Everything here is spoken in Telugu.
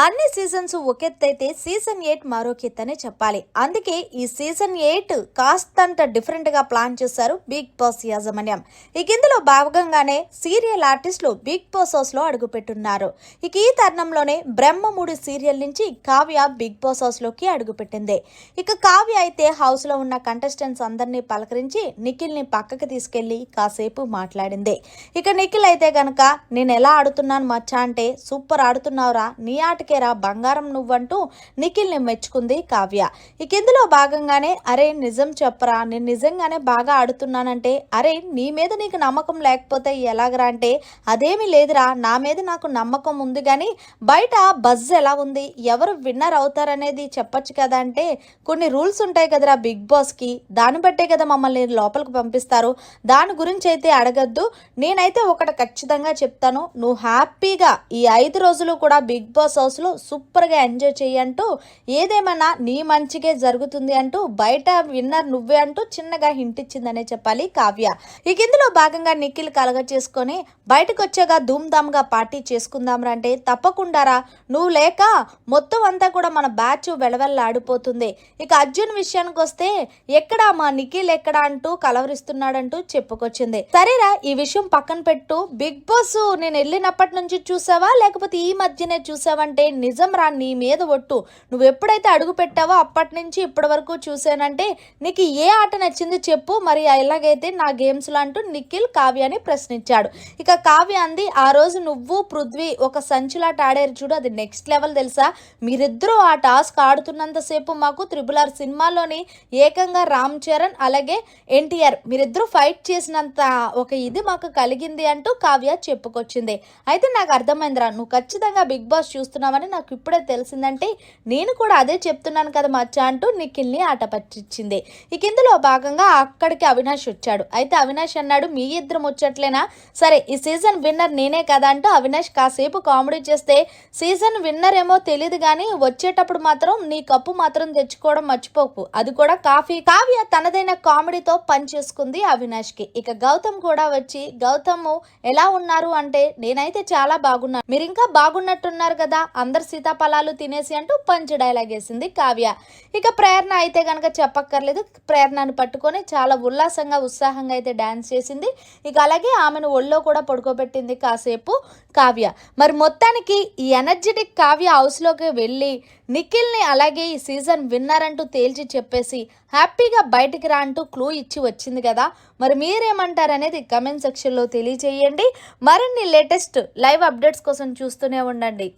అన్ని సీజన్స్ ఒకెత్తైతే సీజన్ 8 మరొకెత్తనే చెప్పాలి. అందుకే ఈ సీజన్ 8 కాస్తంత డిఫరెంట్ గా ప్లాన్ చేశారు బిగ్ బాస్ యాజమాన్యం. ఇందులో భాగంగానే సీరియల్ ఆర్టిస్టులు బిగ్ బాస్ హౌస్ లో అడుగుపెట్టున్నారు. ఈ తరుణంలోనే బ్రహ్మముడి సీరియల్ నుంచి కావ్య బిగ్ బాస్ హౌస్ లోకి అడుగుపెట్టింది. కావ్య అయితే హౌస్ లో ఉన్న కంటెస్టెంట్స్ అందరినీ పలకరించి నిఖిల్ ని పక్కకి తీసుకెళ్లి కాసేపు మాట్లాడింది. నిఖిల్ అయితే గనక నేను ఎలా ఆడుతున్నాను మచ్చా అంటే సూపర్ ఆడుతున్నావురా, నీ ఆటకేరా బంగారం నువ్వంటూ నిఖిల్ని మెచ్చుకుంది కావ్య. ఇందులో భాగంగానే అరే నిజం చెప్పరా, నేను నిజంగానే బాగా ఆడుతున్నానంటే అరే నీ మీద నీకు నమ్మకం లేకపోతే ఎలాగరా అంటే అదేమీ లేదురా, నా మీద నాకు నమ్మకం ఉంది కానీ బయట బజ్ ఎలా ఉంది, ఎవరు విన్నర్ అవుతారనేది చెప్పొచ్చు కదా అంటే కొన్ని రూల్స్ ఉంటాయి కదరా బిగ్ బాస్కి, దాన్ని బట్టే కదా మమ్మల్ని లోపలికి పంపిస్తారు, దాని గురించి అయితే అడగద్దు, నేనైతే ఒకటి ఖచ్చితంగా చెప్తాను, నువ్వు హ్యాపీగా ఈ 5 రోజులు కూడా బిగ్ బాస్ హౌస్లో సూపర్గా ఎంజాయ్ చేయంటూ ఏదేమన్నా నీ మంచిగే జరుగుతుంది అంటూ బయట విన్నర్ నువ్వే అంటూ చిన్నగా హింట్ ఇచ్చిందనే చెప్పాలి కావ్య. ఇందులో భాగంగా నిఖిల్ కలగ చేసుకొని బయటకు వచ్చాక ధూమ్ధామ్గా పార్టీ చేసుకుందాం అంటే తప్పకుండారా, నువ్వు లేక మొత్తం అంతా కూడా మన బ్యాచ్ వెలవెల్లాడిపోతుంది. అర్జున్ విషయానికి వస్తే ఎక్కడా మా నిఖిల్ ఎక్కడా అంటూ కలవరిస్తున్నాడంటూ చెప్పుకొచ్చింది. సరేరా ఈ విషయం పక్కన పెట్టు, బిగ్ బాస్ నేను వెళ్ళినప్పటి నుంచి చూసావా లేకపోతే ఈ మధ్యనే చూసావంటే నిజం రా, నీ మీద ఒట్టు, నువ్వు ఎప్పుడైతే అడుగు పెట్టావో అప్పటి నుంచి ఇప్పటి వరకు చూసానంటే నీకు ఏ ఆట నచ్చింది చెప్పు, మరి ఎలాగైతే నా గేమ్స్లో అంటూ నిఖిల్ కావ్యాని ప్రశ్నించాడు. కావ్య అంది, ఆ రోజు నువ్వు పృథ్వీ ఒక సంచులాట ఆడారు చూడు, అది నెక్స్ట్ లెవెల్ తెలుసా, మీరిద్దరూ ఆ టాస్క్ ఆడుతున్నంతసేపు మాకు RRR సినిమాలోని ఏకంగా రామ్ చరణ్ అలాగే ఎన్టీఆర్ మీరిద్దరూ ఫైట్ చేసినంత ఒక ఇది మాకు కలిగింది అంటూ కావ్య చెప్పుకొచ్చింది. అయితే నాకు అర్థమైందిరా, నువ్వు ఖచ్చితంగా బిగ్ బాస్ చూస్తున్నావని నాకు ఇప్పుడే తెలిసిందంటే నేను కూడా అదే చెప్తున్నాను కదా మచ్చా అంటూ నిఖిల్ని ఆట పట్టించింది. ఇందులో భాగంగా అక్కడికి అవినాష్ వచ్చాడు. అయితే అవినాష్ అన్నాడు, మీ ఇద్దరు ముచ్చట్లేనా, సరే ఈ సీజన్ విన్నర్ నేనే కదా అంటూ అవినాష్ కాసేపు కామెడీ చేస్తే సీజన్ విన్నర్ ఏమో తెలియదు కానీ వచ్చేటప్పుడు మాత్రం నీ కప్పు మాత్రం తెచ్చుకోవడం మర్చిపోకు, అది కూడా కాఫీ. కావ్య తనదైన కామెడీతో పని చేసుకుంది అవినాష్కి. గౌతమ్ కూడా వచ్చి గౌతమ్ ఎలా ఉన్నారు అంటే నేనైతే చాలా బాగున్నాను, మీరు ఇంకా బాగున్నట్టున్నారు కదా, అందరు సీతాఫలాలు తినేసి అంటూ పంచ్ డైలాగ్ వేసింది కావ్య. ప్రేరణ అయితే గనక చెప్పక్కర్లేదు, ప్రేరణను పట్టుకొని చాలా ఉత్సాహంగా అయితే డాన్స్ చేసింది. అలాగే ఆమెను ఒళ్ళో కూడా పడుకోబెట్టింది కాసేపు కావ్య. మరి మొత్తానికి ఈ ఎనర్జెటిక్ కావ్య హౌస్లోకి వెళ్ళి నిఖిల్ని అలాగే ఈ సీజన్ విన్నర్ అంటూ తేల్చి చెప్పేసి హ్యాపీగా బయటికి రా అంటూ క్లూ ఇచ్చి వచ్చింది కదా. మరి మీరేమంటారనేది కమెంట్ సెక్షన్లో తెలియజేయండి. మరిన్ని లేటెస్ట్ లైవ్ అప్డేట్స్ కోసం చూస్తూనే ఉండండి.